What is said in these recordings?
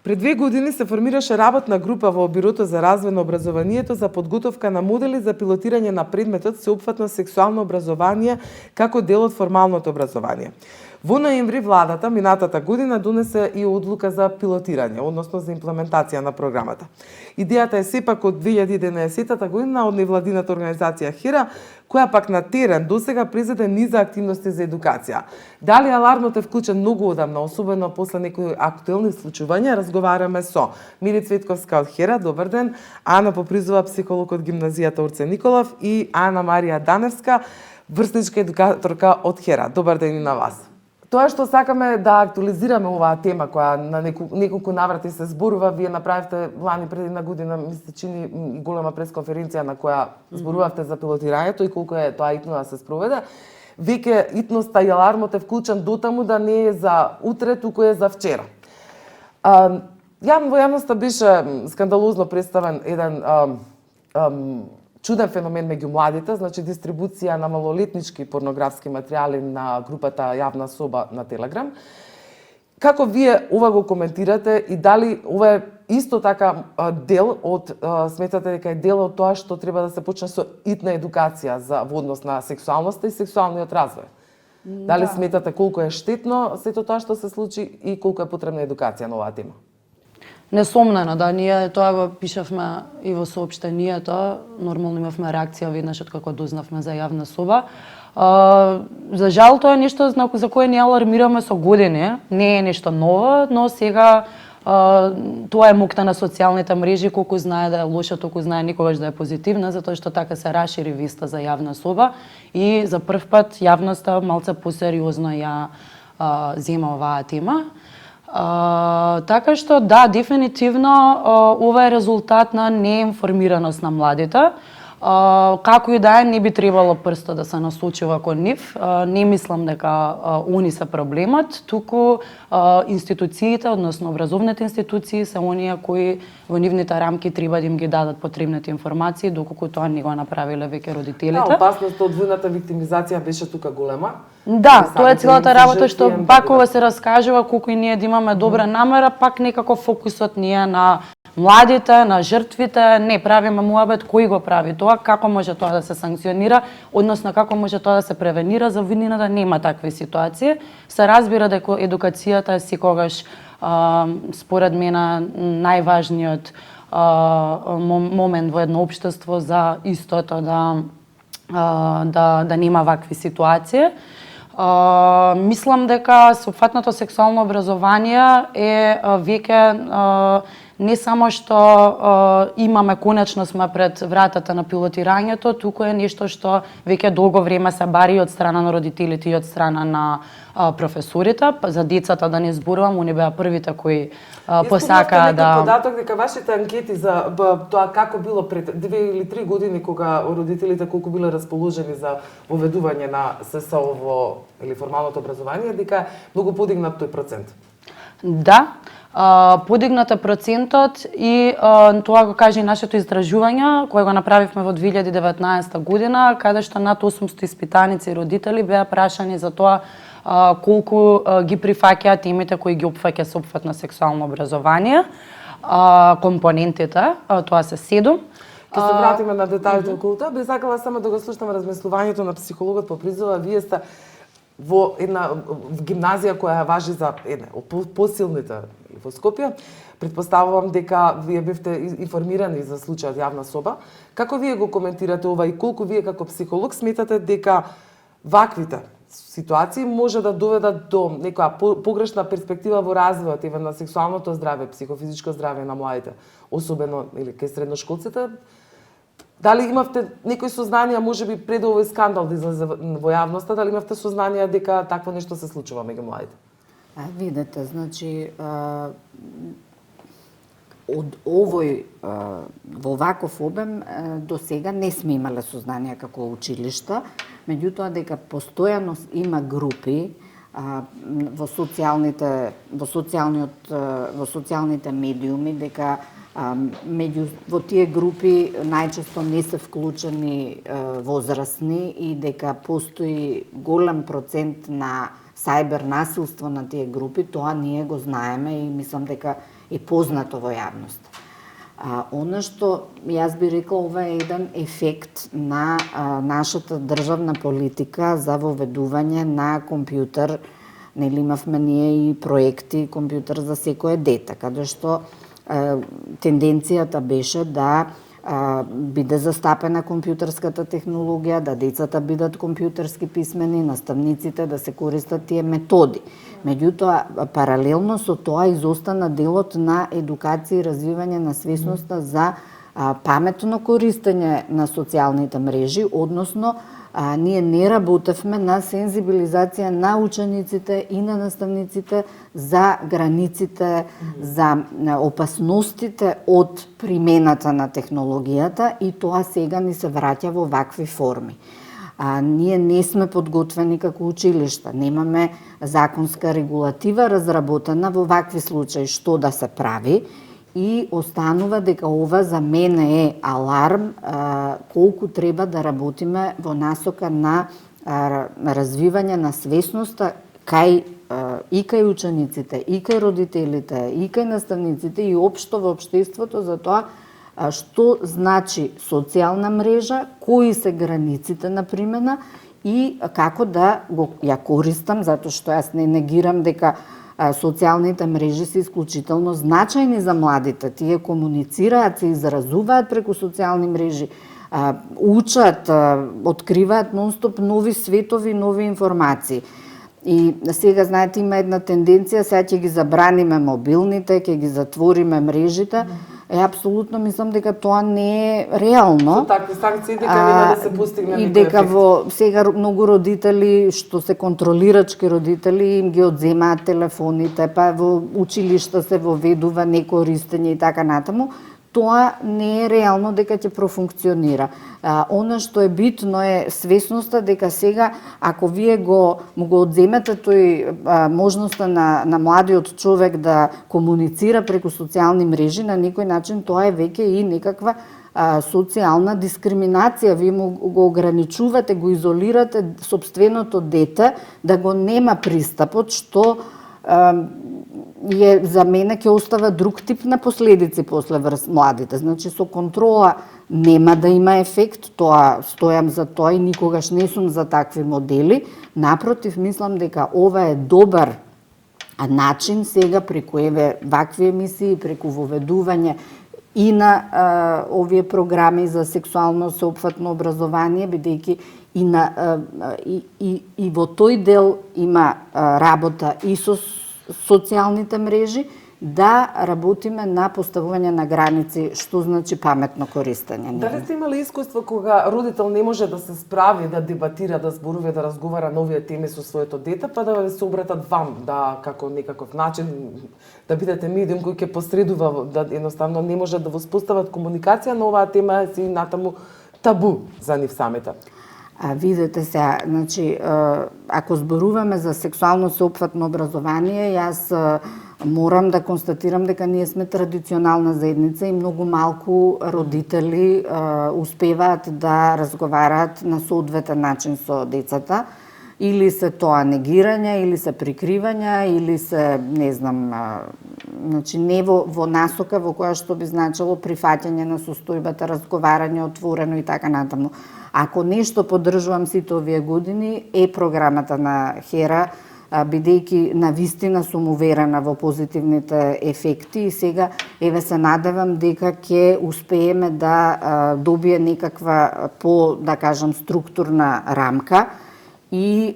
Пред 2 години се формираше работна група во Бирото за развој на образованието за подготовка на модели за пилотирање на предметот сеопфатно сексуално образование како дел од формалното образование. Во ноември владата минатата година донесе и одлука за пилотирање, односно за имплементација на програмата. Идејата е сепак од 2011 година од невладината организација HERA, која пак на терен досега презеде низа активности за едукација. Дали алармот е вклучен многу одамна, особено после некои актуелни случувања, разговараме со Мири Цветковска од HERA, добар ден, Ана Попризова, психолог од гимназијата Орце Николов и Ана Марија Даневска, врсничка едукаторка од HERA. Добар ден и на вас. Тоа што сакаме да актуализираме оваа тема која на неколку наврати се зборува, вие направивте лани пред една година, ми се чини и голема пресконференција на која зборувавте за пилотирањето и колку е тоа итно да се спроведе. Веќе итноста и алармот е вклучен дотаму да не е за утре, туку е за вчера. Во јавноста беше скандалозно представен еден чуден феномен меѓу младите, значи дистрибуција на малолетнички порнографски материјали на групата Јавна соба на Телеграм. Како вие ова го коментирате и дали ова е исто така дел од, сметате дека е дел од тоа што треба да се почне со итна едукација за во однос на сексуалноста и сексуалниот развој? Дали сметате колку е штетно сето тоа што се случи и колку е потребна едукација на оваа тема? Несомнено, да, ние тоа го пишавме и во соопштенијата, нормално имавме реакција веднаш откако дознавме за Јавна соба. За жал тоа е нешто за кое ние алармираме со години, не е нешто ново, но сега тоа е мукта на социјалните мрежи, колку знае да е лоша, толку знае никогаш да е позитивна, затоа што така се расшири веста за Јавна соба и за прв пат јавноста малце посериозно ја зема оваа тема. Така што да, дефинитивно ова е резултат на неинформираност на младите. Како и да е, не би требало прсто да се насочува кон нив. Не мислам дека они се проблемот, туку институциите, односно образовните институции се оние кои во нивните рамки треба да им ги дадат потребните информации, доколку тоа не го направиле веќе родителите. Да, опасноста од двојната виктимизација беше тука голема. Да, тоа е целата работа што пак ова се раскажува колку и ние да имаме добра намера, пак некако фокусот ни е на младите, на жртвите, не правиме муабет кој го прави тоа, како може тоа да се санкционира, односно како може тоа да се превенира за виднина да нема такви ситуации. Се разбира дека едукацијата е секогаш според мене најважниот момент во едно општество за истото да нема вакви ситуации. Мислам дека сеопфатното сексуално образование е веќе не само што имаме, конечно сме пред вратата на пилотирањето, туку е нешто што веќе долго време се бари од страна на родителите и од страна на професорите. За децата да не зборувам, они беа првите кои посака да... податок дека вашите анкети за тоа како било пред 2 или 3 години кога родителите колку биле расположени за воведување на ССО во или формалното образование, дека многу подигнат тој процент. Да, подигнат е процентот и тоа го каже нашето истражување кое го направивме во 2019 година, каде што над 800 испитаници и родители беа прашани за тоа колку ги прифаќаат темите кои ги опфаќа сеопфатно сексуално образование, компонентите, тоа се 7. Ке се вратиме на деталите околу тоа. Би сакала само да го слушнам размислувањето на психологот Попризова. Вие сте во една гимназија која важи за една посилните во Скопје. Предпоставувам дека вие бевте информирани за случајот Јавна соба. Како вие го коментирате ова и колку вие како психолог сметате дека ваквите ситуации може да доведат до некоја погрешна перспектива во развојот и на сексуалното здраве, психофизичко здраве на младите, особено или кај средношколците? Дали имавте некои сознанија, можеби пред овој скандал да излезе во јавноста, дали имавте сознанија дека такво нешто се случува меѓу младите? Видете, значи од овој во ваков обем до сега не сме имале сознанија како училишта, меѓутоа дека постојано има групи во социјалните медиуми, дека во тие групи најчесто не се вклучени возрастни и дека постои голем процент на сајбер насилство на тие групи, тоа ние го знаеме и мислам дека е познато во јавноста. Она што јас би рекла, ова е еден ефект на нашата државна политика за воведување на компјутер. Нели имавме ние и проекти компјутер за секое дете, каде што тенденцијата беше да биде застапена компјутерската технологија, да децата бидат компјутерски писмени, наставниците да се користат тие методи. Меѓутоа, паралелно со тоа изостана делот на едукација и развивање на свесноста за паметно користење на социјалните мрежи, односно ние не работевме на сензибилизација на учениците и на наставниците за границите, за опасностите од примената на технологијата, и тоа сега ни се враќа во вакви форми. Ние не сме подготвени како училишта, немаме законска регулатива разработена во вакви случаи што да се прави, и останува дека ова за мене е аларм колку треба да работиме во насока на развивање на свесноста и кај учениците, и кај родителите, и кај наставниците, и општо во општеството за тоа што значи социјална мрежа, кои се границите на примена и како да ја користам, затоа што јас не негирам дека социјалните мрежи се исклучително значајни за младите. Тие комуницираат, се изразуваат преку социјални мрежи, учат, откриваат нонстоп нови светови, нови информации. И сега, знаете, има една тенденција, сега ќе ги забраниме мобилните, ќе ги затвориме мрежите. Апсолутно мислам дека тоа не е реално. Со такви санкции дека нема да се постигне и дека во сега многу родители што се контролирачки родители им ги одземаат телефоните, па во училишта се воведува некористење и така натаму. Тоа не е реално дека ќе профункционира. Она што е битно е свесноста дека сега, ако вие му го одземете тој можноста на младиот човек да комуницира преку социјални мрежи, на некој начин тоа е веќе и некаква социјална дискриминација. Вие му го ограничувате, го изолирате сопственото дете да го нема пристапот, што за мене ќе остава друг тип на последици после врз младите. Значи, со контрола нема да има ефект, тоа стојам за тоа и никогаш не сум за такви модели. Напротив, мислам дека ова е добар начин сега преку вакви емисии, преку воведување и на овие програми за сексуално сеопфатно образование, бидејќи и во тој дел има работа и со социјалните мрежи, да работиме на поставување на граници, што значи паметно користење. Дали сте имали искуство кога родител не може да се справи, да дебатира, да зборува, да разговара на овие теми со своето дете, па да се обратат вам, да како некаков начин да бидете медиум кој ќе посредува, да едноставно не може да воспостават комуникација на оваа тема, си натаму табу за нив самите? Видете сега, значи, ако зборуваме за сексуално сеопфатно образование, јас морам да констатирам дека ние сме традиционална заедница и многу малку родители успеваат да разговараат на соодветен начин со децата. Или се тоа негирање, или се прикривања, или се, не знам, значи не во насока во која што би значило прифаќање на состојбата, разговарање отворено и така натаму. Ако нешто поддржувам сите овие години е програмата на HERA, бидејќи навистина сум уверена во позитивните ефекти и сега се надевам дека ќе успееме да добие некаква да кажам, структурна рамка и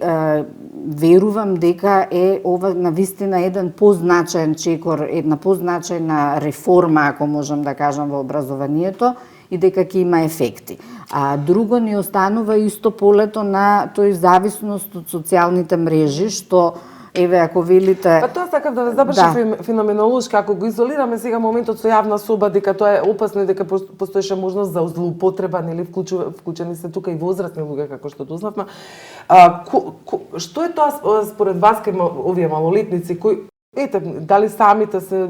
верувам дека ова навистина еден позначаен чекор, една позначајна реформа, ако можам да кажам, во образованието и дека ќе има ефекти. Друго ни останува исто полето на тој зависност од социјалните мрежи, што ако велите... Па тоа сакав да ве запрашам феноменолошки, ако го изолираме сега моментот со јавна соба, дека тоа е опасно и дека постоеше можност за злоупотреба, нели вклучени се тука и возрастни луѓе, како што дознавме. Што е тоа според вас кај овие малолетници кои ете, дали самите се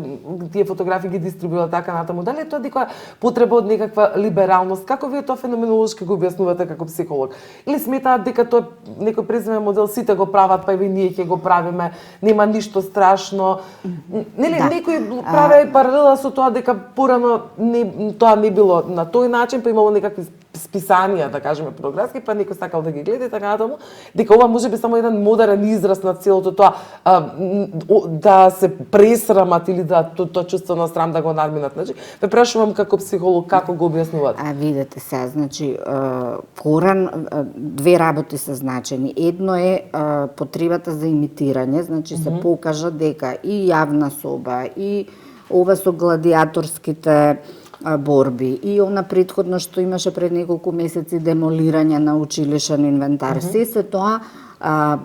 тие фотографии ги дистрибуираат така натаму, дали е тоа дека потреба од некаква либералност, како вие тоа феноменолошки го објаснувате како психолог? Или сметаат дека тоа некој преземен модел сите го прават, па и ние ќе го правиме, нема ништо страшно. Нели некои праве паралела со тоа дека порано тоа не било на тој начин, па имало некакви списанија, да кажеме, порнографски, па некој сакал да ги гледа и така натаму, дека ова може би само еден модерен израз на целото тоа, да се пресрамат или да тоа чувство на срам да го надминат. Значи, ве прашувам како психолог како го објаснувате? Видете се, значи поран две работи се значени. Едно е потребата за имитирање, значи се покажа дека и јавна соба и ова со гладиаторските борби и она претходно што имаше пред неколку месеци демолирање на училишен инвентар. Се тоа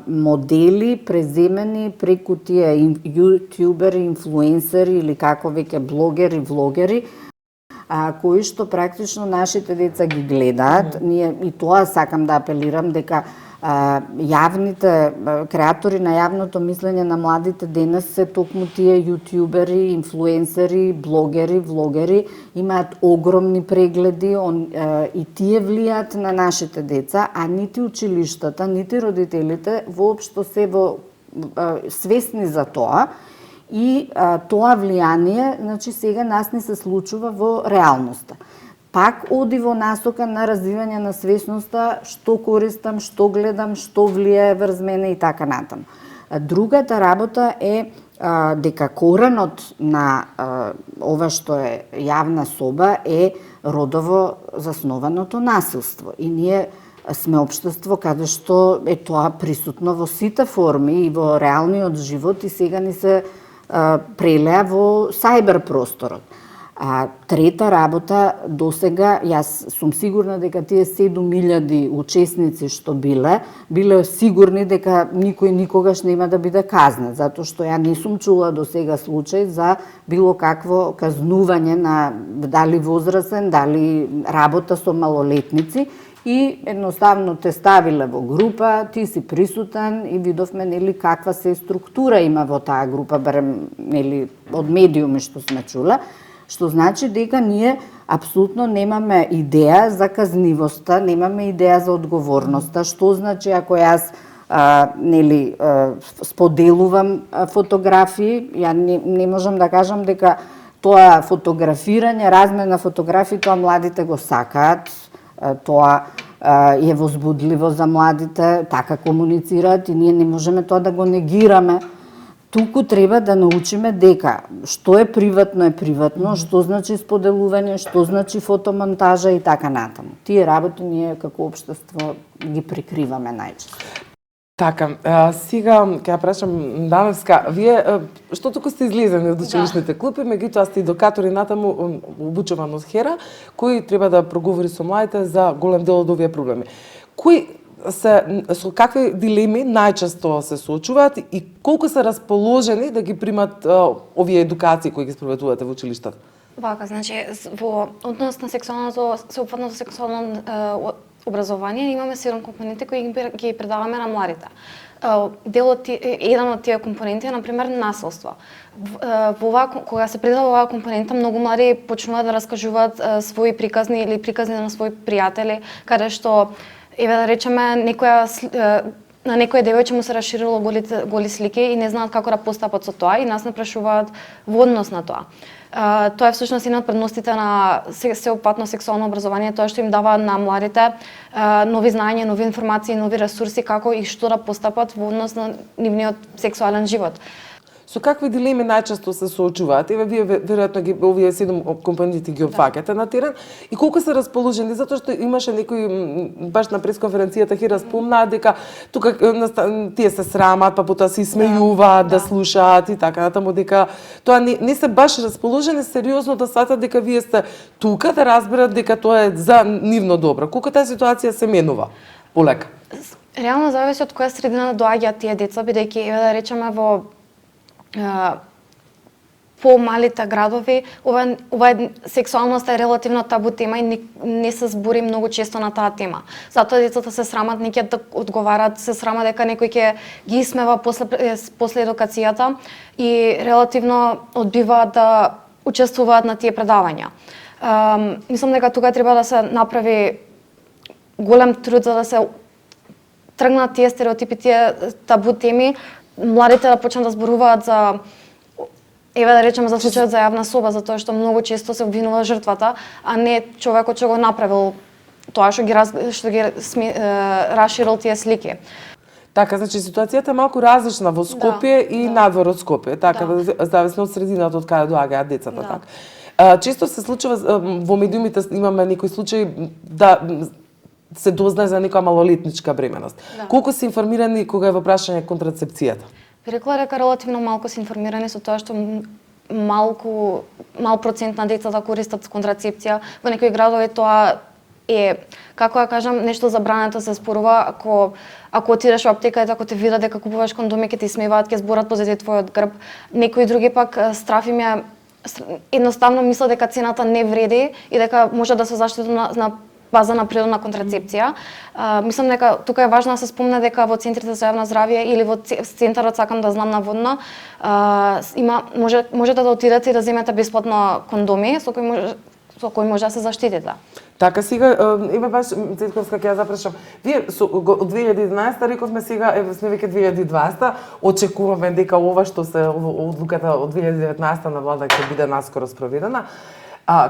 модели преземени преку тие јутјубери, инфлуенсери или како веќе блогери, влогери, кои што практично нашите деца ги гледаат. Ние и тоа сакам да апелирам дека јавните креатори на јавното мислење на младите денес се токму тие јутјубери, инфлуенсери, блогери, влогери, имаат огромни прегледи и тие влијаат на нашите деца, а нити училиштата, нити родителите воопшто се свесни за тоа. И тоа влијание, значи сега нас не се случува во реалноста. Пак оди во насока на развивање на свесноста, што користам, што гледам, што влијае врз мене и така натаму. Другата работа е дека коренот на ова што е јавна соба е родово заснованото насилство. И ние сме општество каде што е тоа присутно во сите форми и во реалниот живот и сега ни се прелеа во сајбер просторот. Трета работа, досега, јас сум сигурна дека тие 7.000 учесници што биле сигурни дека никој никогаш нема да биде казнет, затоа што ја не сум чула досега случај за било какво казнување на дали возрастен, дали работа со малолетници и едноставно те ставиле во група, ти си присутен и видовме нели каква се структура има во таа група, барем нели од медиуми што сме чула. Што значи дека ние апсолутно немаме идеја за казнивоста, немаме идеја за одговорноста, што значи ако јас споделувам фотографии, ја не можам да кажам дека тоа фотографирање, размена фотографии, тоа младите го сакаат, тоа е возбудливо за младите, така комуницираат и ние не можеме тоа да го негираме. Туку треба да научиме дека што е приватно, што значи споделување, што значи фотомонтажа и така натаму. Тие работи ние како општество ги прикриваме најчесто. Така, сега ќе ја прашам Даневска, вие што туку сте излезени од училишните клупи, меѓутоа сте едукатори натаму обучуван од Хера, кој треба да проговори со младите за голем дел од овие проблеми. Со какви дилеми најчесто се соочуваат и колку се расположени да ги примат овие едукации кои ги спроведувате во училиштата? Вака, значи во однос на сеопфатното сексуално образование имаме 7 компоненти кои ги предаваме на младите. Еден од тие компоненти е, например, насилство. Кога се предава оваа компонента, многу млади почнуваат да раскажуваат своји приказни или приказни на своји пријатели, каде што да речеме, на некој девојче му се расширило голи слики и не знаат како да постапат со тоа и нас не прашуваат во однос на тоа. Тоа е всушност една од предностите на сеопфатно сексуално образование, тоа што им дава на младите нови знаења, нови информации, нови ресурси како и што да постапат во однос на нивниот сексуален живот. Со какви дилеми најчесто се соочуваат? Еве вие веројатно овие 7 компоненти ги опфаќате на терен и колку се расположени, затоа што имаше некои баш на пресконференцијата Хира спомнаа дека тука тие се срамат, па потоа се смејуваат, да слушаат и така натаму, дека тоа не се баш расположени сериозно да сватат дека вие сте тука да разберат дека тоа е за нивно добро. Колку таа ситуација се менува полека? Реално зависи од која средина доаѓаат тие деца, бидејќи да речеме во по-малите градови, ова сексуалноста е релативно табу тема и не се збори многу често на таа тема. Затоа децата се срамат, не ќе да одговарат, се срамат дека некој ќе ги исмева после едукацијата и релативно одбиваат да учествуваат на тие предавања. Мислам дека тука треба да се направи голем труд за да се тргнат тие стереотипи, тие табу теми, младите да почнат да зборуваат за да речеме за случајот за јавна соба, затоа што многу често се обвинува жртвата, а не човекот што го направил тоа што ги расширил тие слики. Така, значи ситуацијата е малку различна во Скопје и надвор од Скопје, така зависно од средината од каде доаѓаат децата, така. Често се случува во медиумите имаме некои случаи да се дознае за некоја малолетничка бременост. Колку се информирани кога е во прашање контрацепцијата? Би рекла дека релативно малку се информирани со тоа што мал процент на децата користат контрацепција. Во некои градови тоа е, како да кажам, нешто забрането се спорува. Ако отидеш во аптеката, ако те видат дека купуваш кондоми, ќе ти смеваат, ќе зборат позади твојот грб. Некои други пак страф им е едноставно мислат дека цената не вреди и дека може да се заштити на база на природна контрацепција. Мислам дека тука е важно да се спомне дека во центрите за јавно здравје или во центарот сакам да знам наводно, можете да отидете и да земете бесплатно кондоми со кои може да се заштитите. Така сега, има баш Цетковска ќе ја запрашам. Вие од 2011 рековме сега, сме веќе 2020, очекуваме дека ова што се одлуката од 2019 на влада ќе биде наскоро спроведена.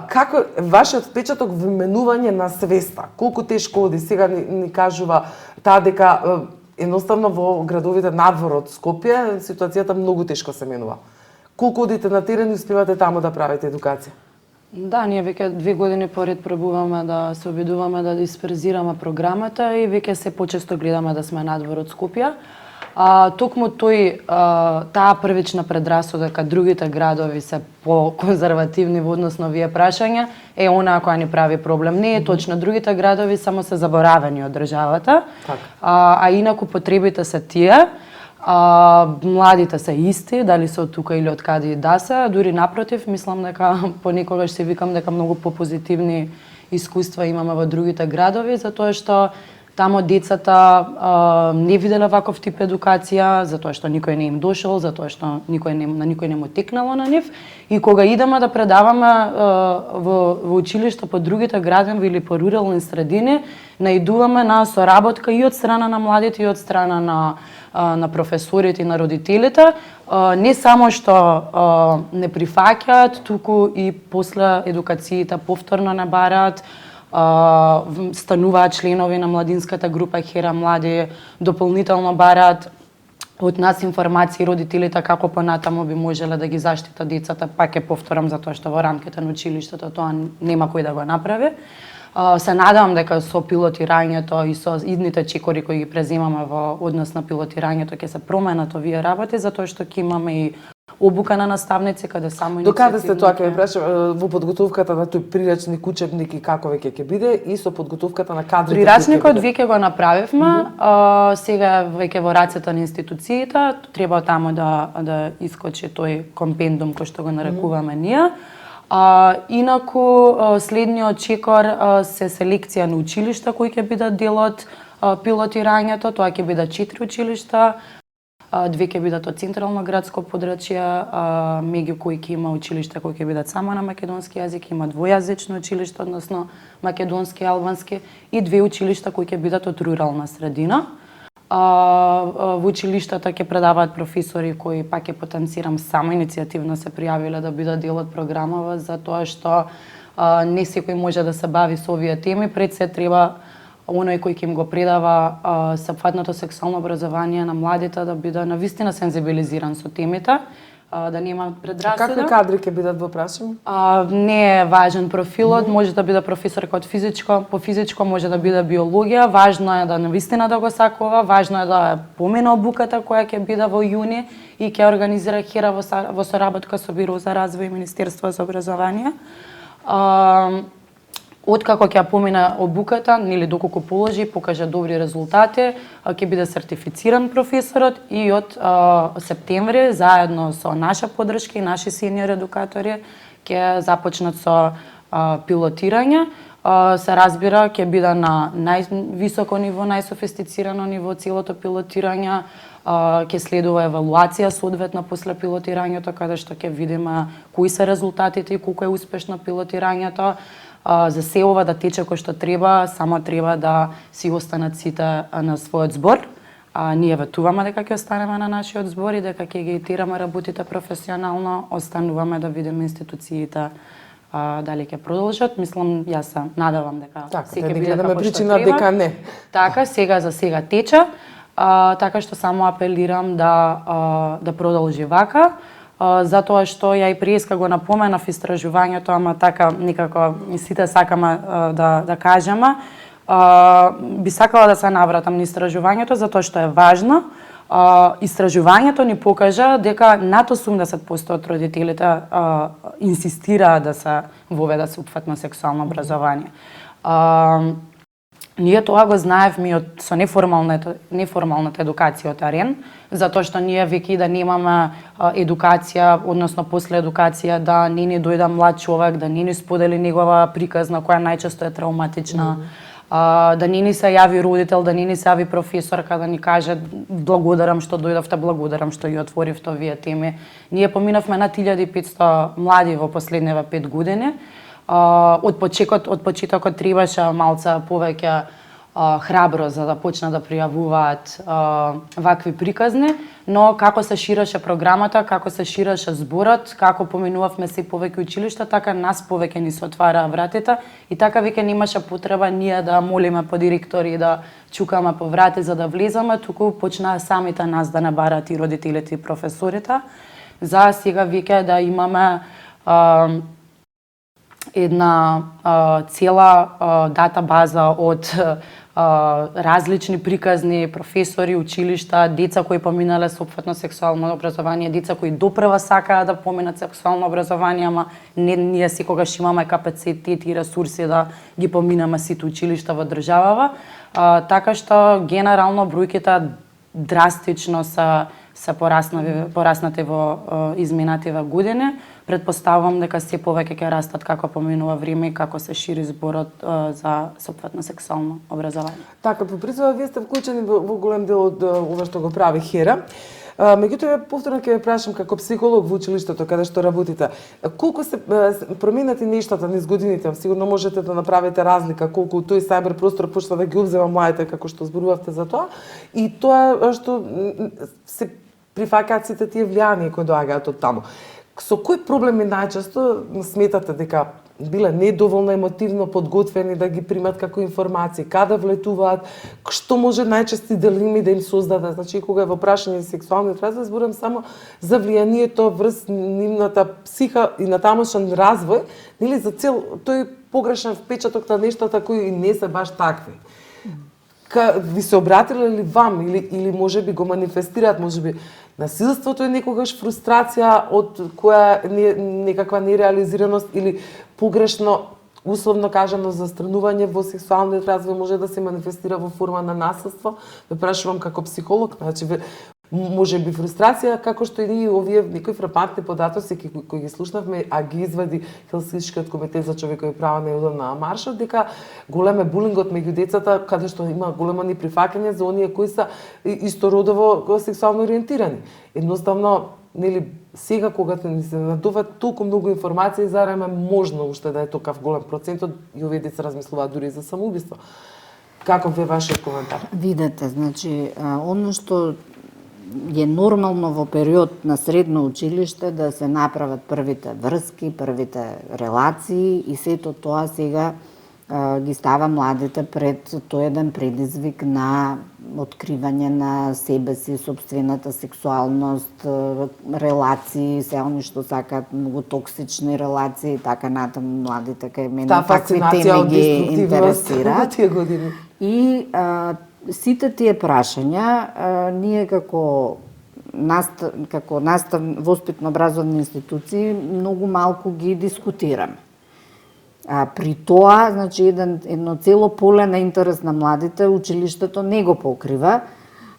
Како вашиот впечаток во менување на свеста? Колку тешко оди? Сега ни кажува таа дека едноставно во градовите надвор од Скопје ситуацијата многу тешко се менува. Колку одите на терен и успевате таму да правите едукација? Да, ние веќе 2 години поред пробуваме да се обидуваме да дисперзираме програмата и веќе се почесто гледаме да сме надвор од Скопје. Токму таа првична предрасуда дека другите градови се по-конзервативни во однос на овие прашања е онаа која ни прави проблем. Не е точно, другите градови само се заборавени од државата, а инаку потребите се тие. Младите се исти, дали се од тука или од каде и да се, дури напротив, мислам дека понекогаш се викам дека многу попозитивни искуства имаме во другите градови, затоа што тамо децата не виделе ваков тип едукација, затоа што никој не им дошол, затоа што на никој не му текнало на нив. И кога идеме да предаваме во училишта по другите градови или по рурални средини, наидуваме на соработка и од страна на младите и од страна на професорите и на родителите. Не само што не прифаќаат, туку и после едукациите повторно не бараат, стануваат членови на младинската група Хера Млади, дополнително бараат од нас информации родителите како понатаму би можеле да ги заштитат децата, пак ќе повторам затоа што во рамките на училиштето тоа нема кој да го направи. Се надевам дека со пилотирањето и со идните чекори кои ги преземаме во однос на пилотирањето ќе се променат овие работи, затоа што ќе имаме и обука на наставници каде само иницијативни. Докаде сте тоа ќе ве прашам во подготовката на тој прирачник, учебник и како веќе ќе биде и со подготовката на кадрите? Прирачникот веќе го направивме, сега веќе во рацете на институциите, треба таму да искочи тој компендум кој што го нарекуваме ние. Инаку следниот чекор се селекција на училишта кои ќе бидат дел од пилотирањето, тоа ќе бидат 4 училишта. 2 ќе бидат од централно градско подрачје, меѓу кои ќе има училишта кои ќе бидат само на македонски јазик, има двојазично училиште, односно македонски и албански, и 2 училишта кои ќе бидат од рурална средина. Во училиштата ќе предаваат професори кои пак ќе потенцирам само иницијативно се пријавиле да бидат дел од програмава, затоа што не секој може да се бави со овие теми, пред се треба оној кој ќе им го предава сеопфатното сексуално образование на младите да биде навистина сензибилизиран со темите, да нема предрасуда. Какви кадри ќе бидат во прашање? Не е важен профилот, може да биде професорка од физичко, по физичко може да биде биологија, важно е да навистина да го сакува, важно е да помине обуката која ќе биде во јуни и ќе организира Хера во соработка со Биро за развој и Министерство за образование. Откако ќе ја помина обуката, нели доколку положи, покажа добри резултати, ќе биде сертифициран професорот и од септември заедно со наша поддршка и наши сениор едукатори ќе започнат со пилотирање. Се разбира, ќе биде на највисоко ниво, најсофистицирано ниво целото пилотирање. Ќе следува евалуација соодветно после пилотирањето, каде што ќе видиме кои се резултатите и колку е успешно пилотирањето. За се ова да тече кој што треба, само треба да си останат сите на својот збор. Ние ветуваме дека ќе останеме на нашиот збор и дека ќе ги тираме работите професионално, остануваме да видиме институциите дали ќе продолжат. Мислам, јас се надевам дека се ќе биде како што треба. Дека не. Така, за сега тече. Така што само апелирам да продолжи вака. Затоа што ја и преска го напоменав истражувањето, ама така некако сите сакаме да кажеме. Би сакала да се навратам на истражувањето затоа што е важно. Истражувањето ни покажа дека над 80% од родителите инсистираат да се воведе сеопфатно сексуално образование. Ние тоа го знаевме со неформалната едукација од АРЕН, затоа што ние веќе да немаме едукација, односно после едукација да не ни дојде млад човек, да не ни сподели негова приказна која најчесто е травматична, да не ни се јави родител, да не ни се јави професорка да ни каже благодарам што дојдовте, благодарам што ја отворивте овие теми. Ние поминавме над 1500 млади во последниве 5 години. Од почетокот требаше малце повеќе храбро за да почнат да пријавуваат вакви приказни, но како се ширеше програмата, како се ширеше зборот, како поминувавме се повеќе училишта, така нас повеќе ни се отвараа вратите и така веќе немаше потреба ние да молиме по директори и да чукаме по врати за да влеземе, туку почнаа самите нас да не бараат и родителите и професорите. За сега веќе да имаме една цела дата база од различни приказни, професори, училишта, деца кои поминале сеопфатно сексуално образование, деца кои допрва сакаат да поминат сексуално образование, ама не ние секогаш имаме капацитет и ресурси да ги поминаме сите училишта во државава. Така што генерално бројките драстично се пораснати во изминативе години. Предпоставувам дека се повеќе ќе растат како поминува време и како се шири зборот за сеопфатно сексуално образование. Така, по призова вие сте вклучени во голем дел од ова што го прави ХЕРА. Меѓутоа, повторно ќе ве прашам како психолог во училиштето каде што работите, колку се променети нештата низ годините, сигурно можете да направите разлика колку тој сајбер простор почна да ги обзема младите како што зборувавте за тоа и тоа што се прифаќаат сите тие влијанија кои доаѓаат од таму. Со кои проблеми најчесто сметате дека биле недоволно емотивно подготвени да ги примат како информации, каде влетуваат, што може најчести делими да им создаде, значи кога е во прашање сексуалниот развој, зборам само за влијанието врз нивната психа и на тамошен развој, нели за цел тој погрешен впечаток на нештата кои не се баш такви. Ви се обратиле ли вам или можеби го манифестираат, можеби насилството е некогаш фрустрација од која некаква нереализираност или погрешно, условно кажано, застранување во сексуалниот развој може да се манифестира во форма на насилство? Ве прашувам како психолог, значи може би фрустрација, како што и овие некои фрапантни податоци кои ги слушнавме, а ги извади Хелсинскиот комитет за човекови права на ЮДО на маршот, дека голем е булингот меѓу децата, каде што има големо неприфаќање за оние кои се истородово сексуално ориентирани. Едноставно, нели, сега кога ни се надуват толку многу информации, зарем е можно уште да е токав голем процентот и овие деца размислуваат дури за самоубиство. Каков е вашиот коментар? Видете, значи, оно што е нормално во период на средно училиште да се направат првите врски, првите релации и сето тоа сега ги става младите пред тој еден предизвик на откривање на себе си, собствената сексуалност, релации, се они што сакаат многу токсични релации, така натаму младите кај мене такви теми ги интересираат. И сите тие прашања ние како воспитно-образовни институции многу малку ги дискутираме. При тоа, значи, едно цело поле на интерес на младите, училиштето не го покрива.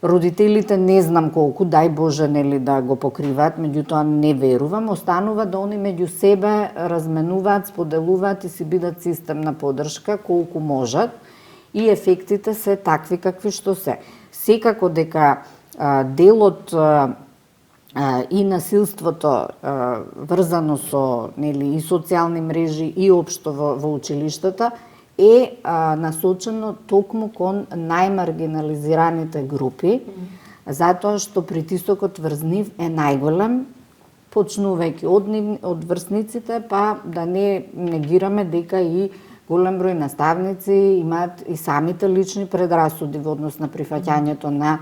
Родителите не знам колку, дај Боже, нели, да го покриваат, меѓутоа не верувам. Останува да они меѓу себе разменуваат, споделуваат и си бидат системна подршка колку можат. И ефектите се такви какви што се. Секако дека делот и насилството врзано со, нели, и социјални мрежи и општо во училиштата е насочено токму кон најмаргинализираните групи, затоа што притисокот врз нив е најголем, почнувајќи од врсниците, па да не негираме дека и голем број наставници имаат и самите лични предрасуди во однос на прифаќањето на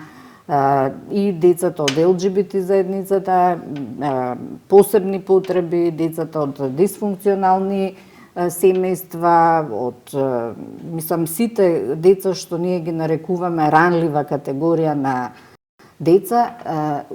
и децата од ЛГБТ заедницата, посебни потреби, децата од дисфункционални семејства, од мислам сите деца што ние ги нарекуваме ранлива категорија на деца,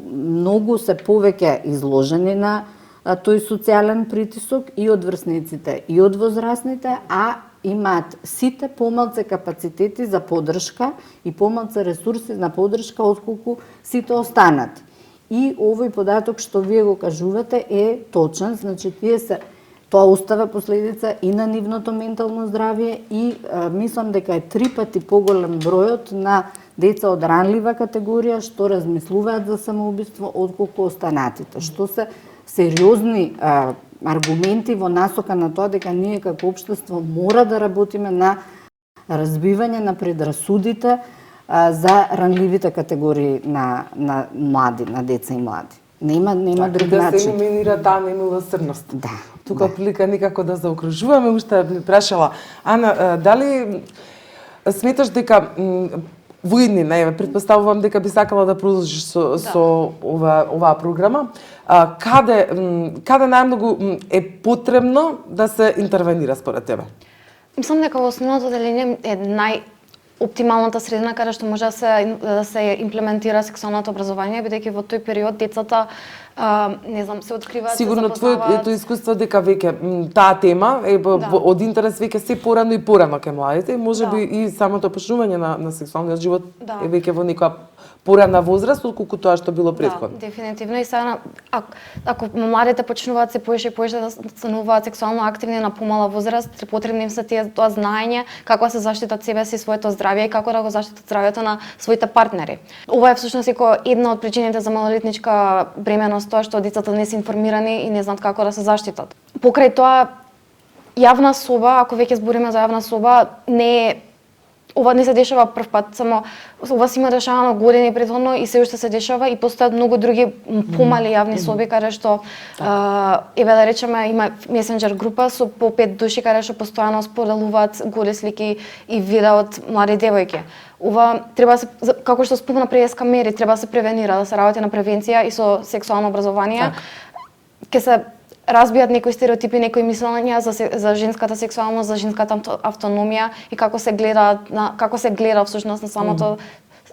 многу се повеќе изложени на тој социјален притисок и од врсниците и од возрастните, а имаат сите помалце капацитети за подршка и помалце ресурси на подршка отколку сите останат. И овој податок што вие го кажувате е точен, значи тоа остава последица и на нивното ментално здравје и мислам дека е 3 пати поголем бројот на деца од ранлива категорија што размислуваат за самоубиство отколку останатите, што се сериозни аргументи во насока на тоа дека ние како општество мора да работиме на разбивање на предрасудите за ранливите категории на млади, на деца и млади. Нема друг начин. Да се елиминира таа немилосрдност. Да. Тука прилика никако да заокружуваме, уште ми прашала Ана, дали сметаш дека во иднина, претпоставувам дека би сакала да продолжиш со оваа програма, каде најмногу е потребно да се интервенира според тебе? Мислам дека во основното делење е оптималната средина каде што може да се имплементира сексуалното образование, бидејќи во тој период децата не знам, се откриваат, сигурно се запознаваат. твоето искуство дека веќе таа тема е од интерес веќе се порано и порано кај младите и можеби и самото почнување на сексуалниот живот е веќе во некоја порана возраст отколку тоа што било претходно. Да, дефинитивно и сега ако младите почнуваат се поише и поише да стануваат сексуално активни на помала возраст, потребни им се тоа знаење како да се заштитат себе си, своето здравје и како да го заштитат здравјето на своите партнери. Ова е всушност една од причините за малолетничка бременост, тоа што децата не се информирани и не знаат како да се заштитат. Покрај тоа, јавна соба, ако веќе збориме за јавна соба, ова не се дешава прв пат, само ова се има дешавано години претходно и се уште се дешава и постојат многу други помали јавни соби каде што еве да речеме има месенџер група со по 5 души каде што постојано споделуваат голи слики и видеа од млади девојки. Ова треба се, како што спомна преска мери, треба да се превенира, да се работи на превенција и со сексуално образование. Ке се разбијат некои стереотипи, некои мислења за женската сексуалност, за женската автономија и како се гледа всушност на самото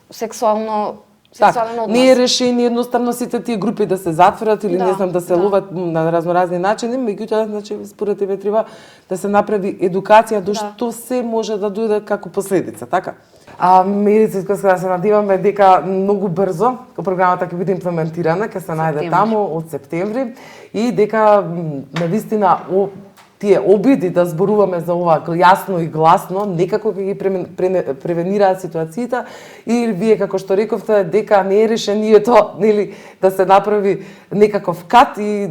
сексуален однос. Не е решение едноставно сите тие групи да се затворат или не знам да се ловат на разноразни начини, меѓутоа значи според тебе треба да се направи едукација до што се може да дојде како последица, така? Медицинско да се надеваме дека многу брзо програмата ќе биде имплементирана, ќе се најде таму од септември и дека навистина тие обиди да зборуваме за ова јасно и гласно некако ќе ги превенираат ситуацијата и вие како што рековте дека не е решението нели да се направи некаков кат и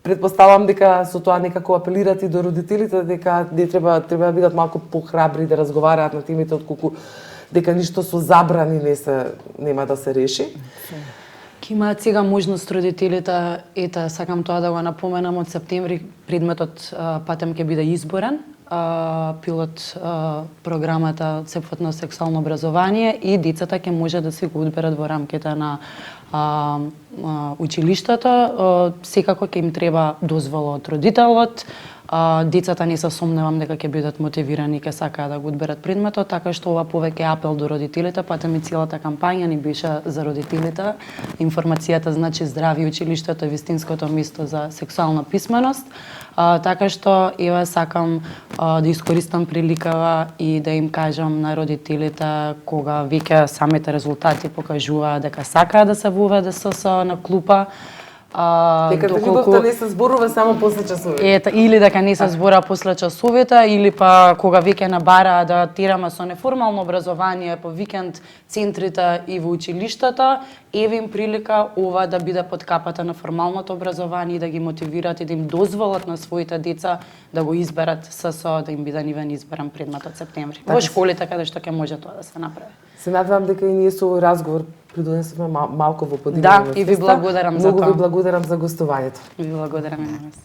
претпоставам дека со тоа некако апелират и до родителите дека не треба да бидат малку похрабри да разговараат на темите отколку дека ништо со забрани нема да се реши. Ке имаат сега можност родителите, ете, сакам тоа да го напоменам, од септември предметот патем ќе биде изборен, пилот програмата Сепфатно сексуално образование и децата ќе може да се го одберат во рамките на училиштата. Секако ќе им треба дозвола од родителот, Децата не се сомневам дека ќе бидат мотивирани и ќе сакаат да го одберат предметот, така што ова повеќе е апел до родителите, патем и целата кампања ни беше за родителите. Информацијата значи здрави училиштето е вистинското место за сексуална писменост. Така што еве сакам да искористам приликава и да им кажам на родителите кога веќе самите резултати покажуваат дека сакаат да се воведе ССО на клупа, дека љубовта не се зборува само после часовите. Ета, или дека не се збора после часовите, или па кога веќе набара да тираме со неформално образование по викенд центрите и во училиштата, еве им прилика ова да биде под капата на формалното образование и да ги мотивираат и да им дозволат на своите деца да го изберат ССО, да им биде нивен избран предмет од септември. Во школите каде што ќе може тоа да се направи. Се надевам дека и ние со овој разговор придонесовме малку во подигнување. Да, и ви благодарам за тоа. Многу ви благодарам за гостувањето. Ви благодарам и на вас.